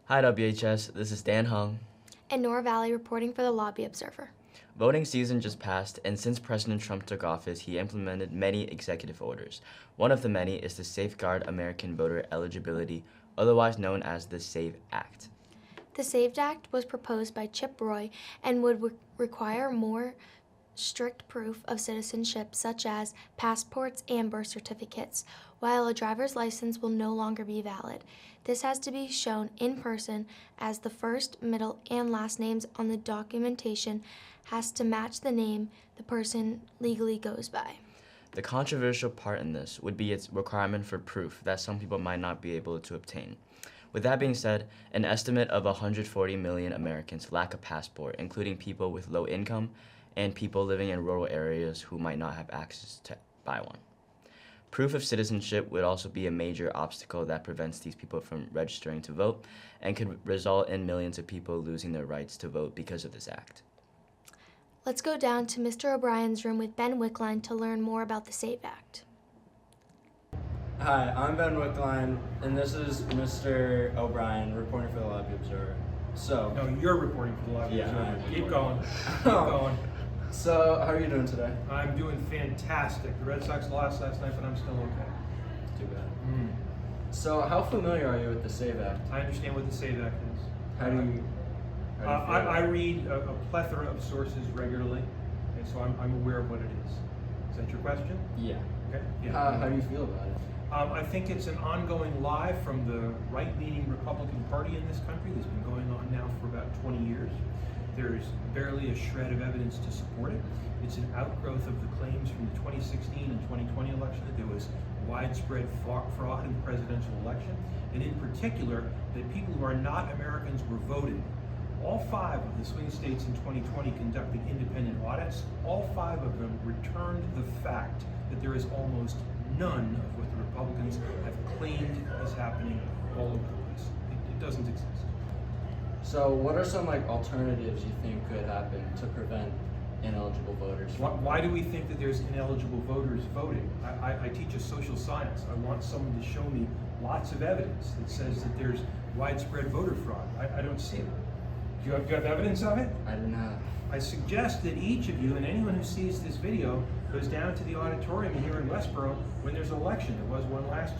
Hi WHS, this is Dan Hung. And Nora Vallee reporting for the Lobby Observer. Voting season just passed, and since President Trump took office, he implemented many executive orders. One of the many is the Safeguard American Voter Eligibility, otherwise known as the SAVE Act. The SAVE Act was proposed by Chip Roy and would require more strict proof of citizenship, such as passports and birth certificates, while a driver's license will no longer be valid. This has to be shown in person, as the first, middle, and last names on the documentation has to match the name the person legally goes by. The controversial part in this would be its requirement for proof that some people might not be able to obtain. With that being said, an estimate of 140 million Americans lack a passport, including people with low income and people living in rural areas who might not have access to buy one. Proof of citizenship would also be a major obstacle that prevents these people from registering to vote and could result in millions of people losing their rights to vote because of this act. Let's go down to Mr. O'Brien's room with Ben Wickline to learn more about the SAVE Act. Hi, I'm Ben Wickline, and this is Mr. O'Brien reporting for the Lobby Observer. No, you're reporting for the Lobby Observer. Keep going. Keep going. So, how are you doing today? I'm doing fantastic. The Red Sox lost last night, but I'm still okay. Too bad. So, how familiar are you with the SAVE Act? I understand what the SAVE Act is. How do you feel I about it? read a plethora of sources regularly, and so I'm aware of what it is. Is that your question? Yeah. Okay. How do you feel about it? I think it's an ongoing lie from the right-leaning Republican Party in this country that's been going on now for about 20 years. There's barely a shred of evidence to support it. It's an outgrowth of the claims from the 2016 and 2020 election that there was widespread fraud in the presidential election, and in particular, that people who are not Americans were voting. All 5 of the swing states in 2020 conducted independent audits. All 5 of them returned the fact that there is almost none of what the Republicans have claimed is happening all over the place. It doesn't exist. So, what are some alternatives you think could happen to prevent ineligible voters? Why do we think that there's ineligible voters voting? I teach a social science. I want someone to show me lots of evidence that says that there's widespread voter fraud. I don't see it. Do you have evidence of it? I don't know. I suggest that each of you and anyone who sees this video goes down to the auditorium here in Westboro when there's an election. There was one last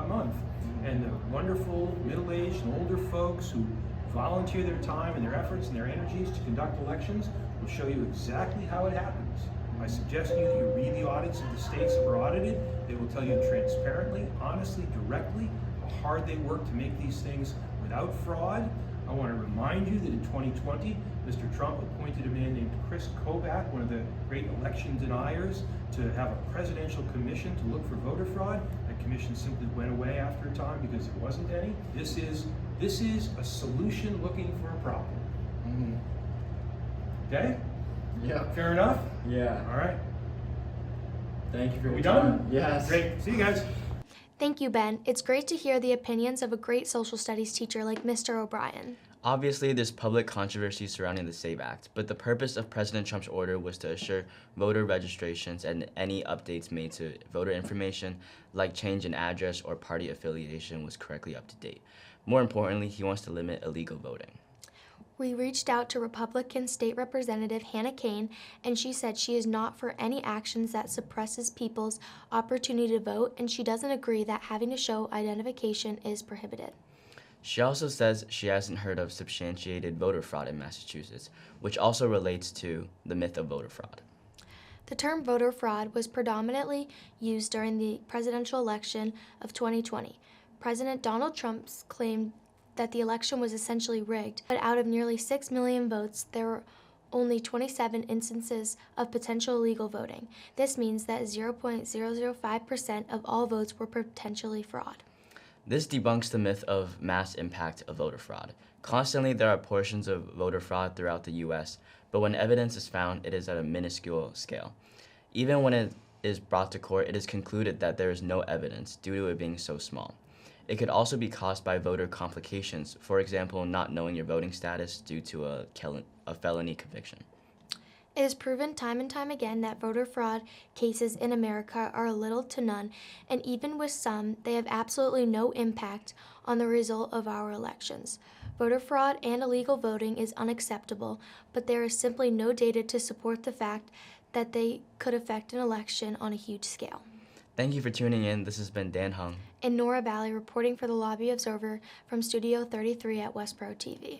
month. And the wonderful middle-aged and older folks who volunteer their time and their efforts and their energies to conduct elections will show you exactly how it happens. I suggest to you that you read the audits of the states that were audited. They will tell you transparently, honestly, directly how hard they work to make these things without fraud. I want to remind you that in 2020, Mr. Trump appointed a man named Chris Kobach, one of the great election deniers, to have a presidential commission to look for voter fraud. That commission simply went away after a time because there wasn't any. This is a solution looking for a problem. Okay? Yeah. Fair enough? Yeah. All right. Thank you for Are your we time. done? Yes. Great. See you guys. Thank you, Ben. It's great to hear the opinions of a great social studies teacher like Mr. O'Brien. Obviously, there's public controversy surrounding the SAVE Act, but the purpose of President Trump's order was to assure voter registrations and any updates made to voter information, like change in address or party affiliation, was correctly up to date. More importantly, he wants to limit illegal voting. We reached out to Republican State Representative Hannah Kane, and she said she is not for any actions that suppresses people's opportunity to vote, and she doesn't agree that having to show identification is prohibited. She also says she hasn't heard of substantiated voter fraud in Massachusetts, which also relates to the myth of voter fraud. The term voter fraud was predominantly used during the presidential election of 2020. President Donald Trump claimed that the election was essentially rigged, but out of nearly 6 million votes, there were only 27 instances of potential illegal voting. This means that 0.005% of all votes were potentially fraud. This debunks the myth of mass impact of voter fraud. Constantly, there are portions of voter fraud throughout the U.S., but when evidence is found, it is at a minuscule scale. Even when it is brought to court, it is concluded that there is no evidence due to it being so small. It could also be caused by voter complications, for example, not knowing your voting status due to a felony conviction. It is proven time and time again that voter fraud cases in America are little to none, and even with some, they have absolutely no impact on the result of our elections. Voter fraud and illegal voting is unacceptable, but there is simply no data to support the fact that they could affect an election on a huge scale. Thank you for tuning in. This has been Dan Hung And Nora Vallee reporting for the Lobby Observer from Studio 33 at Westboro TV.